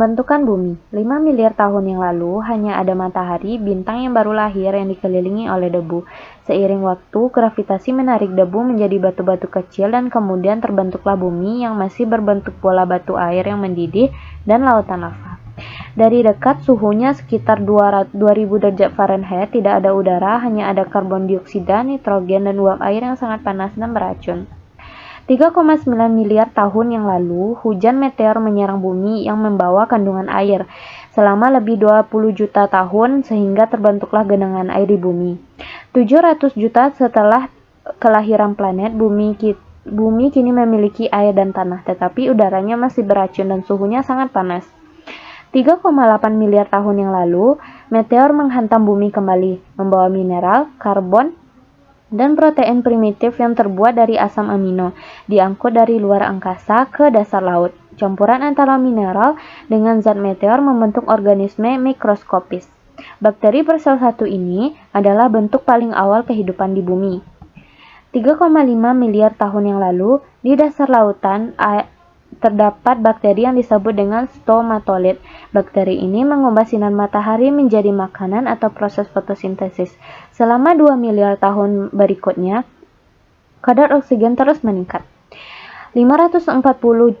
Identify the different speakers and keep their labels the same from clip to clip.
Speaker 1: Bentukan bumi. 5 miliar tahun yang lalu, hanya ada matahari, bintang yang baru lahir yang dikelilingi oleh debu. Seiring waktu, gravitasi menarik debu menjadi batu-batu kecil dan kemudian terbentuklah bumi yang masih berbentuk bola batu air yang mendidih dan lautan lava. Dari dekat, suhunya sekitar 2000 derajat Fahrenheit, tidak ada udara, hanya ada karbon dioksida, nitrogen, dan uap air yang sangat panas dan beracun. 3,9 miliar tahun yang lalu, hujan meteor menyerang bumi yang membawa kandungan air selama lebih 20 juta tahun sehingga terbentuklah genangan air di bumi. 700 juta setelah kelahiran planet, bumi kini memiliki air dan tanah, tetapi udaranya masih beracun dan suhunya sangat panas. 3,8 miliar tahun yang lalu, meteor menghantam bumi kembali, membawa mineral, karbon, dan protein primitif yang terbuat dari asam amino, diangkut dari luar angkasa ke dasar laut. Campuran antara mineral dengan zat meteor membentuk organisme mikroskopis. Bakteri bersel satu ini adalah bentuk paling awal kehidupan di bumi. 3,5 miliar tahun yang lalu, di dasar lautan terdapat bakteri yang disebut dengan stomatolit. Bakteri ini mengubah sinar matahari menjadi makanan atau proses fotosintesis. Selama 2 miliar tahun berikutnya, kadar oksigen terus meningkat. 540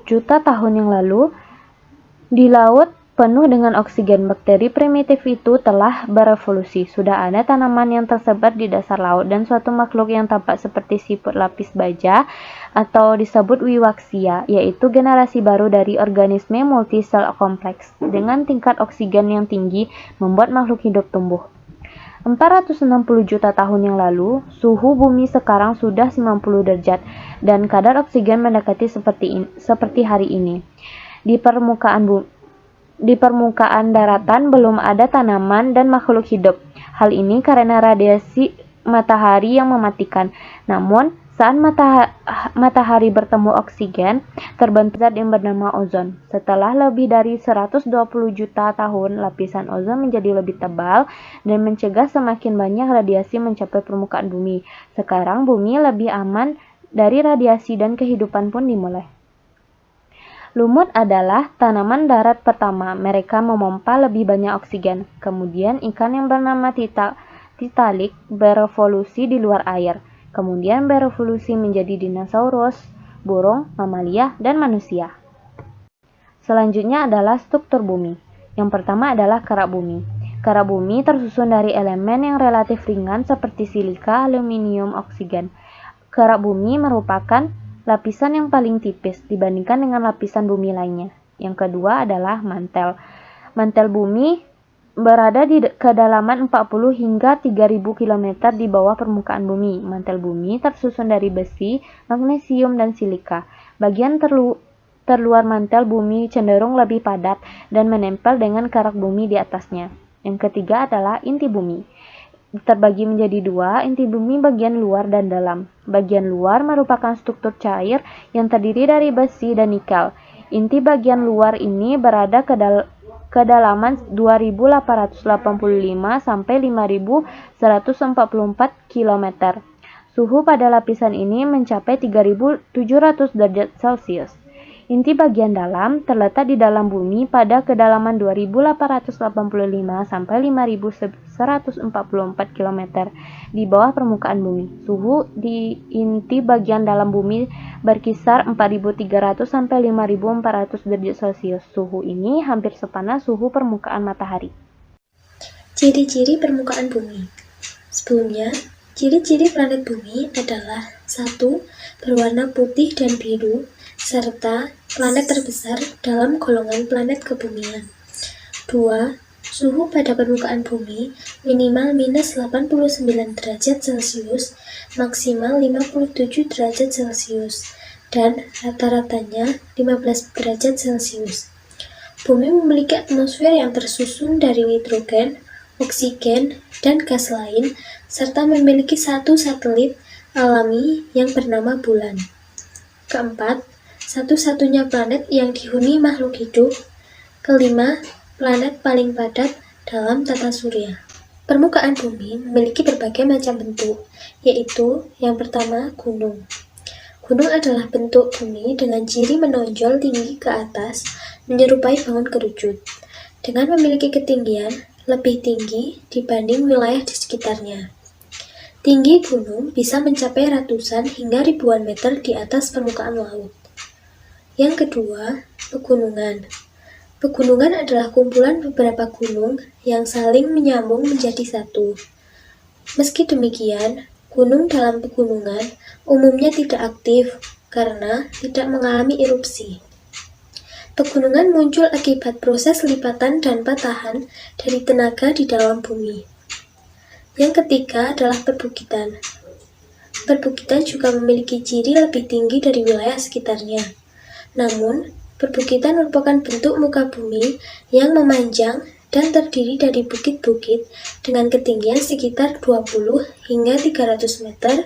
Speaker 1: juta tahun yang lalu, di laut penuh dengan oksigen, bakteri primitif itu telah berevolusi. Sudah ada tanaman yang tersebar di dasar laut dan suatu makhluk yang tampak seperti siput lapis baja atau disebut Wiwaxia, yaitu generasi baru dari organisme multisel kompleks dengan tingkat oksigen yang tinggi membuat makhluk hidup tumbuh. 460 juta tahun yang lalu, suhu bumi sekarang sudah 90 derajat dan kadar oksigen mendekati seperti hari ini. Di permukaan daratan belum ada tanaman dan makhluk hidup. Hal ini karena radiasi matahari yang mematikan. Namun, saat matahari bertemu oksigen, terbentuk zat yang bernama ozon. Setelah lebih dari 120 juta tahun, lapisan ozon menjadi lebih tebal dan mencegah semakin banyak radiasi mencapai permukaan bumi. Sekarang bumi lebih aman dari radiasi dan kehidupan pun dimulai. Lumut adalah tanaman darat pertama. Mereka memompa lebih banyak oksigen. Kemudian ikan yang bernama titalik berevolusi di luar air. Kemudian berevolusi menjadi dinosaurus, burung, mamalia, dan manusia. Selanjutnya adalah struktur bumi. Yang pertama adalah kerak bumi. Kerak bumi tersusun dari elemen yang relatif ringan seperti silika, aluminium, oksigen. Kerak bumi merupakan lapisan yang paling tipis dibandingkan dengan lapisan bumi lainnya. Yang kedua adalah mantel. Mantel bumi berada di kedalaman 40 hingga 3000 km di bawah permukaan bumi. Mantel bumi tersusun dari besi, magnesium, dan silika. Bagian terluar mantel bumi cenderung lebih padat dan menempel dengan kerak bumi di atasnya. Yang ketiga adalah inti bumi. Terbagi menjadi dua, inti bumi bagian luar dan dalam. Bagian luar merupakan struktur cair yang terdiri dari besi dan nikel. Inti bagian luar ini berada kedalaman 2885 sampai 5144 km. Suhu pada lapisan ini mencapai 3700 derajat Celcius. Inti bagian dalam terletak di dalam bumi pada kedalaman 2885 sampai 5144 km di bawah permukaan bumi. Suhu di inti bagian dalam bumi berkisar 4300 sampai 5400 derajat Celcius. Suhu ini hampir sepanas suhu permukaan matahari.
Speaker 2: Ciri-ciri permukaan bumi. Sebelumnya, ciri-ciri planet bumi adalah 1. Berwarna putih dan biru, serta planet terbesar dalam golongan planet kebumian. 2. Suhu pada permukaan bumi minimal minus 89 derajat Celcius, maksimal 57 derajat Celcius, dan rata-ratanya 15 derajat Celcius. Bumi memiliki atmosfer yang tersusun dari nitrogen, oksigen, dan gas lain, serta memiliki satu satelit alami yang bernama bulan. Keempat, satu-satunya planet yang dihuni makhluk hidup. Kelima, planet paling padat dalam tata surya. Permukaan bumi memiliki berbagai macam bentuk, yaitu yang pertama gunung. Gunung adalah bentuk bumi dengan ciri menonjol tinggi ke atas menyerupai bangun kerucut, dengan memiliki ketinggian lebih tinggi dibanding wilayah di sekitarnya. Tinggi gunung bisa mencapai ratusan hingga ribuan meter di atas permukaan laut. Yang kedua, pegunungan. Pegunungan adalah kumpulan beberapa gunung yang saling menyambung menjadi satu. Meski demikian, gunung dalam pegunungan umumnya tidak aktif karena tidak mengalami erupsi. Pegunungan muncul akibat proses lipatan dan patahan dari tenaga di dalam bumi. Yang ketiga adalah perbukitan. Perbukitan juga memiliki ciri lebih tinggi dari wilayah sekitarnya. Namun, perbukitan merupakan bentuk muka bumi yang memanjang dan terdiri dari bukit-bukit dengan ketinggian sekitar 20 hingga 300 meter.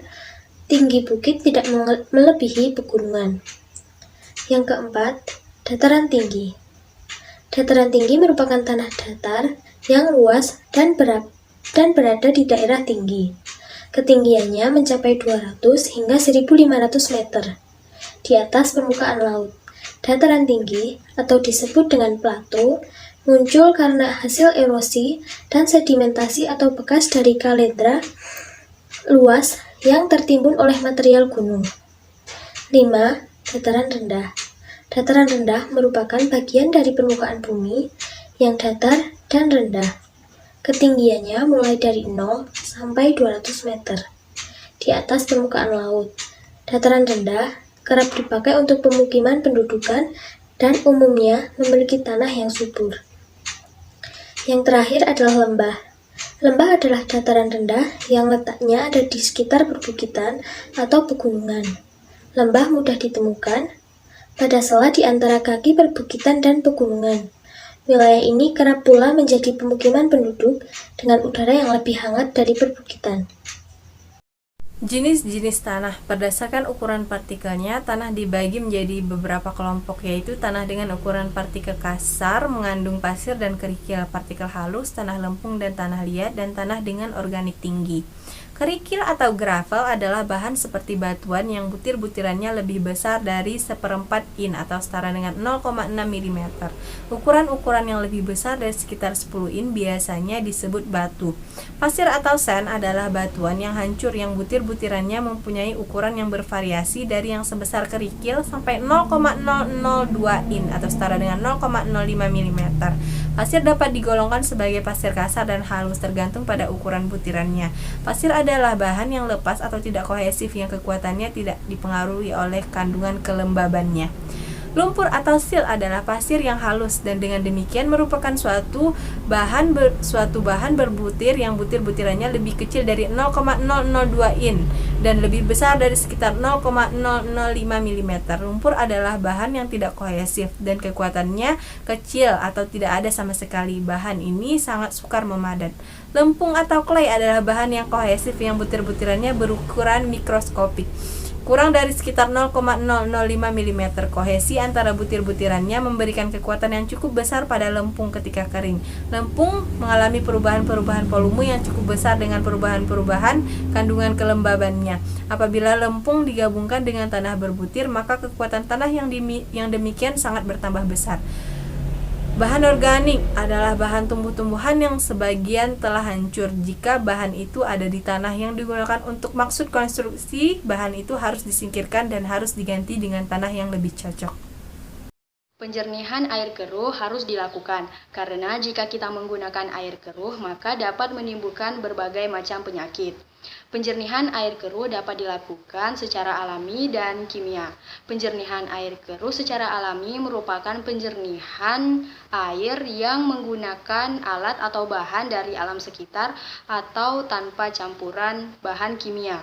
Speaker 2: Tinggi bukit tidak melebihi pegunungan. Yang keempat, dataran tinggi. Dataran tinggi merupakan tanah datar yang luas dan berada di daerah tinggi. Ketinggiannya mencapai 200 hingga 1.500 meter di atas permukaan laut. Dataran tinggi atau disebut dengan plato muncul karena hasil erosi dan sedimentasi atau bekas dari kaldera luas yang tertimbun oleh material gunung. 5. Dataran rendah. Dataran rendah merupakan bagian dari permukaan bumi yang datar dan rendah. Ketinggiannya mulai dari 0 sampai 200 meter di atas permukaan laut. Dataran rendah kerap dipakai untuk pemukiman pendudukan dan umumnya memiliki tanah yang subur. Yang terakhir adalah lembah. Lembah adalah dataran rendah yang letaknya ada di sekitar perbukitan atau pegunungan. Lembah mudah ditemukan pada sela di antara kaki perbukitan dan pegunungan. Wilayah ini kerap pula menjadi pemukiman penduduk dengan udara yang lebih hangat dari perbukitan.
Speaker 3: Jenis-jenis tanah. Berdasarkan ukuran partikelnya, tanah dibagi menjadi beberapa kelompok, yaitu tanah dengan ukuran partikel kasar, mengandung pasir dan kerikil, partikel halus, tanah lempung dan tanah liat, dan tanah dengan organik tinggi. Kerikil atau gravel adalah bahan seperti batuan yang butir-butirannya lebih besar dari 1/4 in atau setara dengan 0,6 mm. Ukuran-ukuran yang lebih besar dari sekitar 10 in biasanya disebut batu. Pasir atau sand adalah batuan yang hancur yang butir-butirannya mempunyai ukuran yang bervariasi dari yang sebesar kerikil sampai 0,002 in atau setara dengan 0,05 mm. Pasir dapat digolongkan sebagai pasir kasar dan halus tergantung pada ukuran butirannya. Pasir adalah bahan yang lepas atau tidak kohesif yang kekuatannya tidak dipengaruhi oleh kandungan kelembabannya. Lumpur atau sil adalah pasir yang halus dan dengan demikian merupakan suatu bahan berbutir yang butir-butirannya lebih kecil dari 0,002 in dan lebih besar dari sekitar 0,005 mm. Lumpur adalah bahan yang tidak kohesif dan kekuatannya kecil atau tidak ada sama sekali. Bahan ini sangat sukar memadat. Lempung atau clay adalah bahan yang kohesif yang butir-butirannya berukuran mikroskopik, kurang dari sekitar 0,005 mm. Kohesi antara butir-butirannya memberikan kekuatan yang cukup besar pada lempung ketika kering. Lempung mengalami perubahan-perubahan volume yang cukup besar dengan perubahan-perubahan kandungan kelembabannya. Apabila lempung digabungkan dengan tanah berbutir, maka kekuatan tanah yang demikian sangat bertambah besar. Bahan organik adalah bahan tumbuh-tumbuhan yang sebagian telah hancur. Jika bahan itu ada di tanah yang digunakan untuk maksud konstruksi, bahan itu harus disingkirkan dan harus diganti dengan tanah yang lebih cocok.
Speaker 4: Penjernihan air keruh harus dilakukan, karena jika kita menggunakan air keruh, maka dapat menimbulkan berbagai macam penyakit. Penjernihan air keruh dapat dilakukan secara alami dan kimia. Penjernihan air keruh secara alami merupakan penjernihan air yang menggunakan alat atau bahan dari alam sekitar atau tanpa campuran bahan kimia.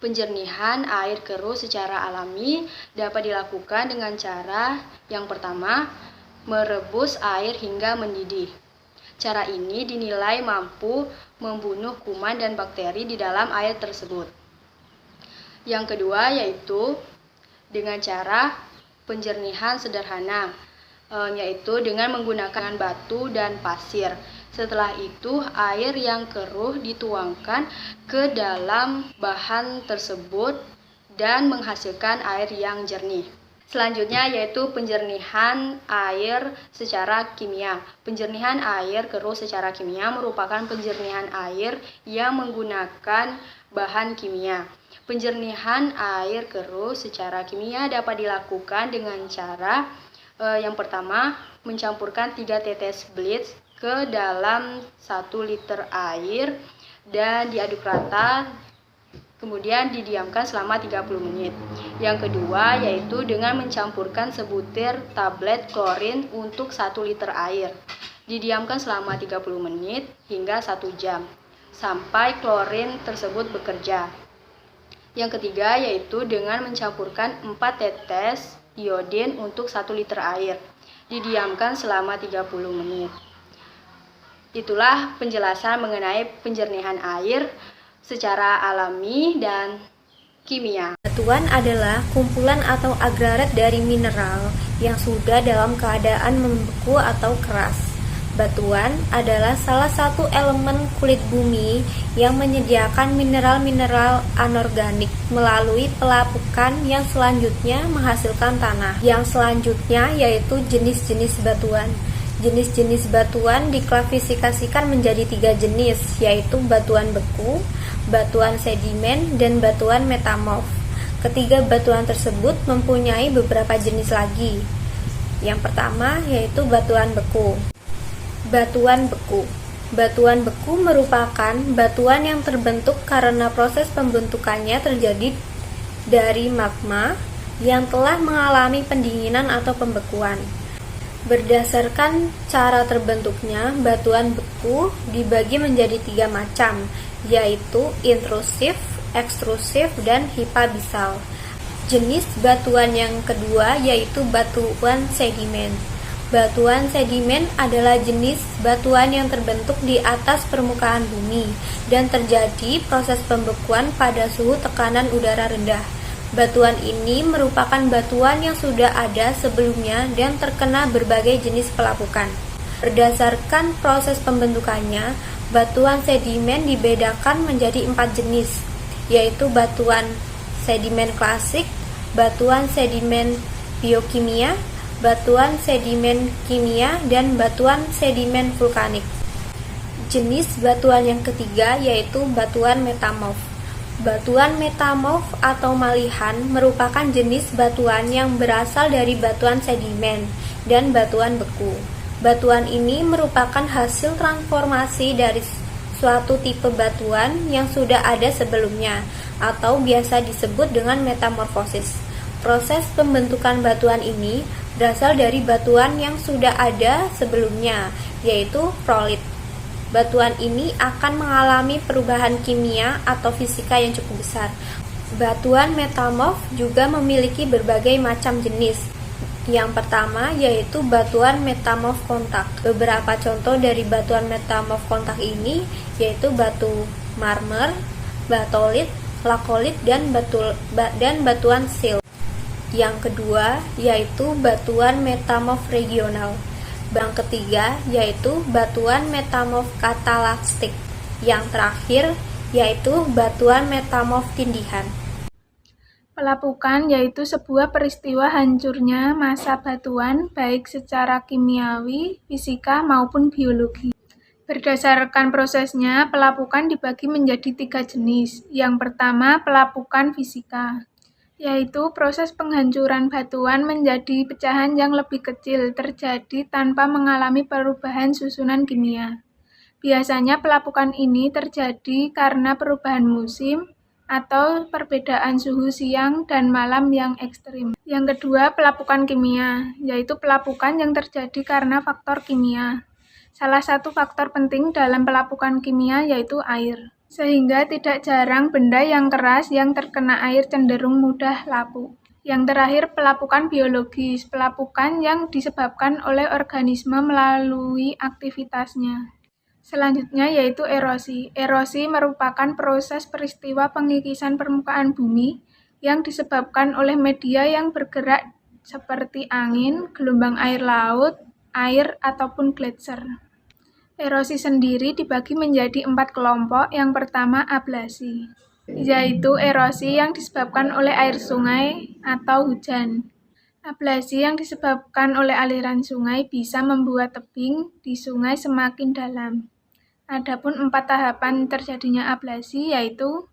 Speaker 4: Penjernihan air keruh secara alami dapat dilakukan dengan cara yang pertama, merebus air hingga mendidih. Cara ini dinilai mampu membunuh kuman dan bakteri di dalam air tersebut. Yang kedua yaitu dengan cara penjernihan sederhana, yaitu dengan menggunakan batu dan pasir. Setelah itu air yang keruh dituangkan ke dalam bahan tersebut dan menghasilkan air yang jernih. Selanjutnya yaitu penjernihan air secara kimia. Penjernihan air keruh secara kimia merupakan penjernihan air yang menggunakan bahan kimia. Penjernihan air keruh secara kimia dapat dilakukan dengan cara yang pertama, mencampurkan 3 tetes bleach ke dalam 1 liter air dan diaduk rata, kemudian didiamkan selama 30 menit. Yang kedua yaitu dengan mencampurkan sebutir tablet klorin untuk 1 liter air. Didiamkan selama 30 menit hingga 1 jam sampai klorin tersebut bekerja. Yang ketiga yaitu dengan mencampurkan 4 tetes iodin untuk 1 liter air. Didiamkan selama 30 menit. Itulah penjelasan mengenai penjernihan air secara alami dan kimia.
Speaker 5: Batuan adalah kumpulan atau agregat dari mineral yang sudah dalam keadaan membeku atau keras. Batuan adalah salah satu elemen kulit bumi yang menyediakan mineral-mineral anorganik melalui pelapukan yang selanjutnya menghasilkan tanah. Yang selanjutnya yaitu jenis-jenis batuan. Jenis-jenis batuan diklasifikasikan menjadi 3 jenis, yaitu batuan beku, batuan sedimen, dan batuan metamorf. Ketiga batuan tersebut mempunyai beberapa jenis lagi. Yang pertama yaitu batuan beku. Batuan beku. Batuan beku merupakan batuan yang terbentuk karena proses pembentukannya terjadi dari magma yang telah mengalami pendinginan atau pembekuan. Berdasarkan cara terbentuknya, batuan beku dibagi menjadi 3 macam, yaitu intrusif, ekstrusif, dan hipabisal. Jenis batuan yang kedua yaitu batuan sedimen. Batuan sedimen adalah jenis batuan yang terbentuk di atas permukaan bumi dan terjadi proses pembekuan pada suhu tekanan udara rendah. Batuan ini merupakan batuan yang sudah ada sebelumnya dan terkena berbagai jenis pelapukan. Berdasarkan proses pembentukannya, batuan sedimen dibedakan menjadi 4 jenis, yaitu batuan sedimen klasik, batuan sedimen biokimia, batuan sedimen kimia, dan batuan sedimen vulkanik. Jenis batuan yang ketiga yaitu batuan metamorf. Batuan metamorf atau malihan merupakan jenis batuan yang berasal dari batuan sedimen dan batuan beku. Batuan ini merupakan hasil transformasi dari suatu tipe batuan yang sudah ada sebelumnya atau biasa disebut dengan metamorfosis. Proses pembentukan batuan ini berasal dari batuan yang sudah ada sebelumnya, yaitu prolit. Batuan ini akan mengalami perubahan kimia atau fisika yang cukup besar. Batuan metamorf juga memiliki berbagai macam jenis. Yang pertama yaitu batuan metamorf kontak. Beberapa contoh dari batuan metamorf kontak ini yaitu batu marmer, batolit, lakolit, dan batuan silt. Yang kedua yaitu batuan metamorf regional. Yang ketiga yaitu batuan metamorf katalastik. Yang terakhir yaitu batuan metamorf tindihan.
Speaker 6: Pelapukan yaitu sebuah peristiwa hancurnya massa batuan baik secara kimiawi, fisika maupun biologi. Berdasarkan prosesnya, pelapukan dibagi menjadi 3 jenis. Yang pertama, pelapukan fisika, yaitu proses penghancuran batuan menjadi pecahan yang lebih kecil terjadi tanpa mengalami perubahan susunan kimia. Biasanya pelapukan ini terjadi karena perubahan musim atau perbedaan suhu siang dan malam yang ekstrim. Yang kedua, pelapukan kimia, yaitu pelapukan yang terjadi karena faktor kimia. Salah satu faktor penting dalam pelapukan kimia yaitu air. Sehingga tidak jarang benda yang keras yang terkena air cenderung mudah lapuk. Yang terakhir, pelapukan biologis, pelapukan yang disebabkan oleh organisme melalui aktivitasnya. Selanjutnya yaitu erosi. Erosi merupakan proses peristiwa pengikisan permukaan bumi yang disebabkan oleh media yang bergerak seperti angin, gelombang air laut, air, ataupun gletser. Erosi sendiri dibagi menjadi 4 kelompok. Yang pertama, ablasi, yaitu erosi yang disebabkan oleh air sungai atau hujan. Ablasi yang disebabkan oleh aliran sungai bisa membuat tebing di sungai semakin dalam. Adapun 4 tahapan terjadinya ablasi yaitu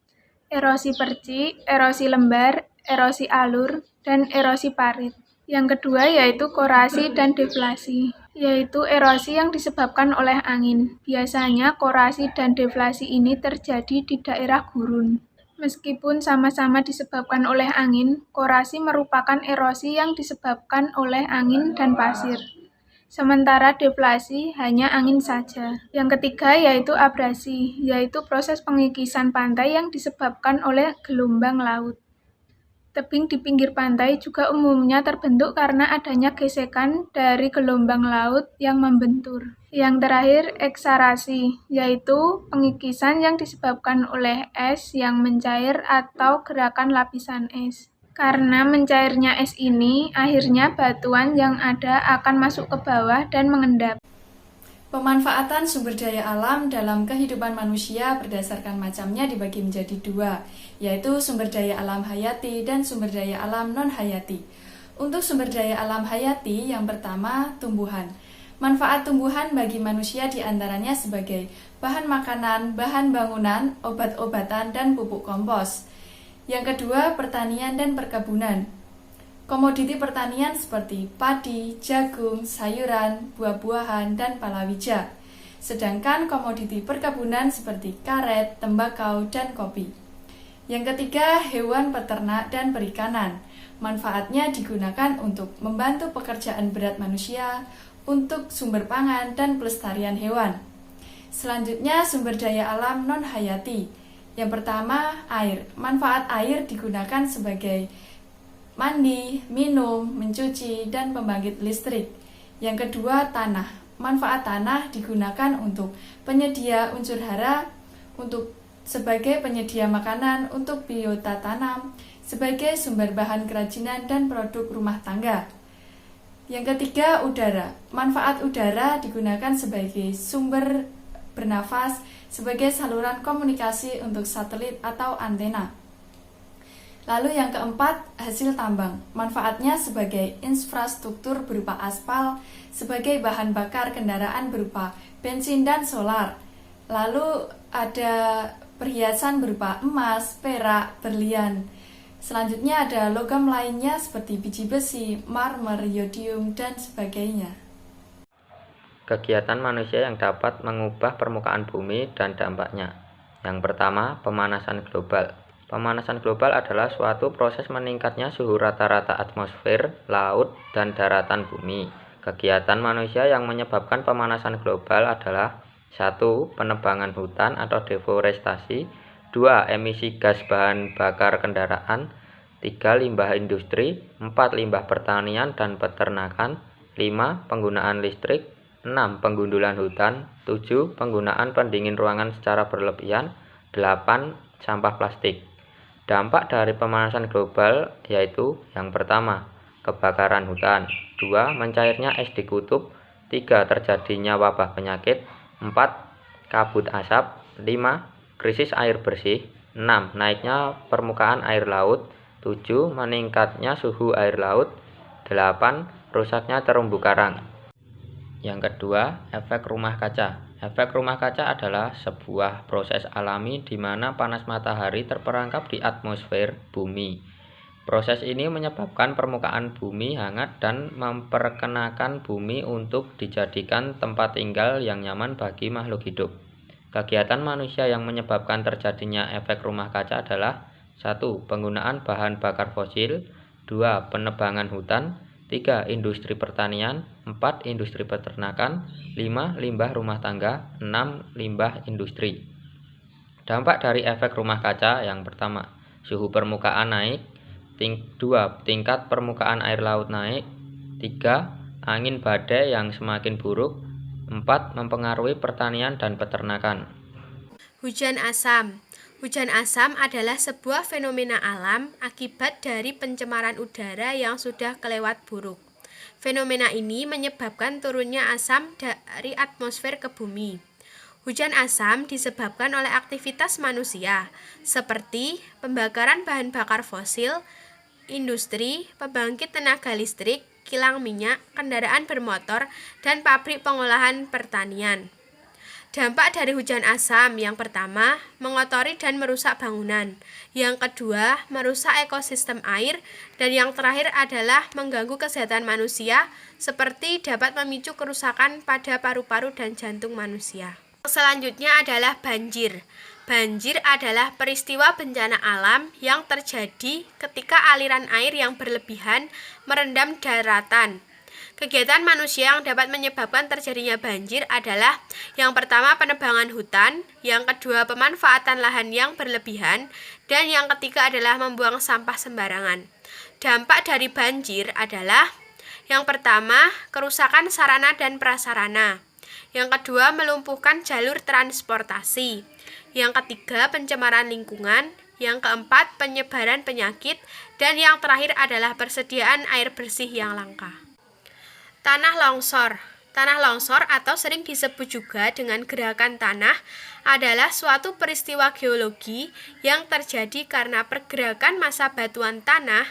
Speaker 6: erosi percik, erosi lembar, erosi alur, dan erosi parit. Yang kedua yaitu korasi dan deflasi, yaitu erosi yang disebabkan oleh angin. Biasanya korasi dan deflasi ini terjadi di daerah gurun. Meskipun sama-sama disebabkan oleh angin, korasi merupakan erosi yang disebabkan oleh angin dan pasir. Sementara deflasi hanya angin saja. Yang ketiga yaitu abrasi, yaitu proses pengikisan pantai yang disebabkan oleh gelombang laut. Tebing di pinggir pantai juga umumnya terbentuk karena adanya gesekan dari gelombang laut yang membentur. Yang terakhir, eksarasi, yaitu pengikisan yang disebabkan oleh es yang mencair atau gerakan lapisan es. Karena mencairnya es ini, akhirnya batuan yang ada akan masuk ke bawah dan mengendap.
Speaker 7: Pemanfaatan sumber daya alam dalam kehidupan manusia berdasarkan macamnya dibagi menjadi 2, yaitu sumber daya alam hayati dan sumber daya alam non-hayati. Untuk sumber daya alam hayati, yang pertama, tumbuhan. Manfaat tumbuhan bagi manusia diantaranya sebagai bahan makanan, bahan bangunan, obat-obatan, dan pupuk kompos. Yang kedua, pertanian dan perkebunan. Komoditi pertanian seperti padi, jagung, sayuran, buah-buahan, dan palawija. Sedangkan komoditi perkebunan seperti karet, tembakau, dan kopi. Yang ketiga, hewan peternak dan perikanan. Manfaatnya digunakan untuk membantu pekerjaan berat manusia, untuk sumber pangan dan pelestarian hewan. Selanjutnya, sumber daya alam non-hayati. Yang pertama, air. Manfaat air digunakan sebagai mandi, minum, mencuci, dan pembangkit listrik. Yang kedua, tanah. Manfaat tanah digunakan untuk penyedia unsur hara, untuk sebagai penyedia makanan, untuk biota tanam, sebagai sumber bahan kerajinan dan produk rumah tangga. Yang ketiga, udara. Manfaat udara digunakan sebagai sumber bernafas, sebagai saluran komunikasi untuk satelit atau antena. Lalu yang keempat, hasil tambang. Manfaatnya sebagai infrastruktur berupa aspal, sebagai bahan bakar kendaraan berupa bensin dan solar. Lalu ada perhiasan berupa emas, perak, berlian. Selanjutnya ada logam lainnya seperti biji besi, marmer, yodium, dan sebagainya.
Speaker 8: Kegiatan manusia yang dapat mengubah permukaan bumi dan dampaknya. Yang pertama, pemanasan global. Pemanasan global adalah suatu proses meningkatnya suhu rata-rata atmosfer, laut, dan daratan bumi. Kegiatan manusia yang menyebabkan pemanasan global adalah 1. Penebangan hutan atau deforestasi, 2. Emisi gas bahan bakar kendaraan, 3. Limbah industri, 4. Limbah pertanian dan peternakan, 5. Penggunaan listrik, 6. Penggundulan hutan, 7. Penggunaan pendingin ruangan secara berlebihan, 8. Sampah plastik. Dampak dari pemanasan global yaitu yang pertama, kebakaran hutan, 2. Mencairnya es di kutub, 3. Terjadinya wabah penyakit, 4. Kabut asap, 5. Krisis air bersih, 6. Naiknya permukaan air laut, 7. Meningkatnya suhu air laut, 8. Rusaknya terumbu karang. Yang kedua, efek rumah kaca. Efek rumah kaca adalah sebuah proses alami di mana panas matahari terperangkap di atmosfer bumi. Proses ini menyebabkan permukaan bumi hangat dan memperkenakan bumi untuk dijadikan tempat tinggal yang nyaman bagi makhluk hidup. Kegiatan manusia yang menyebabkan terjadinya efek rumah kaca adalah 1. Penggunaan bahan bakar fosil, 2. Penebangan hutan, 3. Industri pertanian, 4. Industri peternakan, 5. Limbah rumah tangga, 6. Limbah industri. Dampak dari efek rumah kaca yang pertama, suhu permukaan naik, 2. Tingkat permukaan air laut naik, 3. Angin badai yang semakin buruk, 4. Mempengaruhi pertanian dan peternakan.
Speaker 9: Hujan asam. Hujan asam adalah sebuah fenomena alam akibat dari pencemaran udara yang sudah kelewat buruk. Fenomena ini menyebabkan turunnya asam dari atmosfer ke bumi. Hujan asam disebabkan oleh aktivitas manusia, seperti pembakaran bahan bakar fosil, industri, pembangkit tenaga listrik, kilang minyak, kendaraan bermotor, dan pabrik pengolahan pertanian. Dampak dari hujan asam yang pertama, mengotori dan merusak bangunan. Yang kedua, merusak ekosistem air. Dan yang terakhir adalah mengganggu kesehatan manusia, seperti dapat memicu kerusakan pada paru-paru dan jantung manusia. Selanjutnya adalah banjir. Banjir adalah peristiwa bencana alam yang terjadi ketika aliran air yang berlebihan merendam daratan. Kegiatan manusia yang dapat menyebabkan terjadinya banjir adalah yang pertama penebangan hutan, yang kedua pemanfaatan lahan yang berlebihan, dan yang ketiga adalah membuang sampah sembarangan. Dampak dari banjir adalah yang pertama kerusakan sarana dan prasarana, yang kedua melumpuhkan jalur transportasi, yang ketiga pencemaran lingkungan, yang keempat penyebaran penyakit, dan yang terakhir adalah persediaan air bersih yang langka. Tanah longsor. Tanah longsor atau sering disebut juga dengan gerakan tanah adalah suatu peristiwa geologi yang terjadi karena pergerakan massa batuan tanah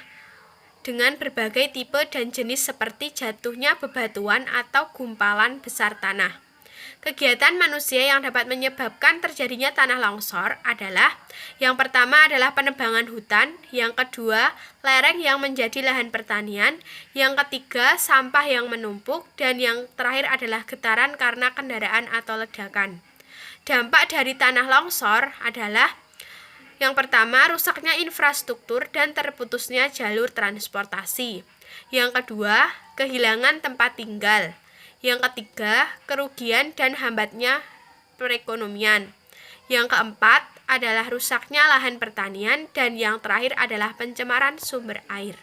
Speaker 9: dengan berbagai tipe dan jenis seperti jatuhnya bebatuan atau gumpalan besar tanah. Kegiatan manusia yang dapat menyebabkan terjadinya tanah longsor adalah yang pertama adalah penebangan hutan, yang kedua lereng yang menjadi lahan pertanian, yang ketiga sampah yang menumpuk, dan yang terakhir adalah getaran karena kendaraan atau ledakan. Dampak dari tanah longsor adalah yang pertama rusaknya infrastruktur dan terputusnya jalur transportasi. Yang kedua kehilangan tempat tinggal. Yang ketiga, kerugian dan hambatnya perekonomian. Yang keempat adalah rusaknya lahan pertanian, dan yang terakhir adalah pencemaran sumber air.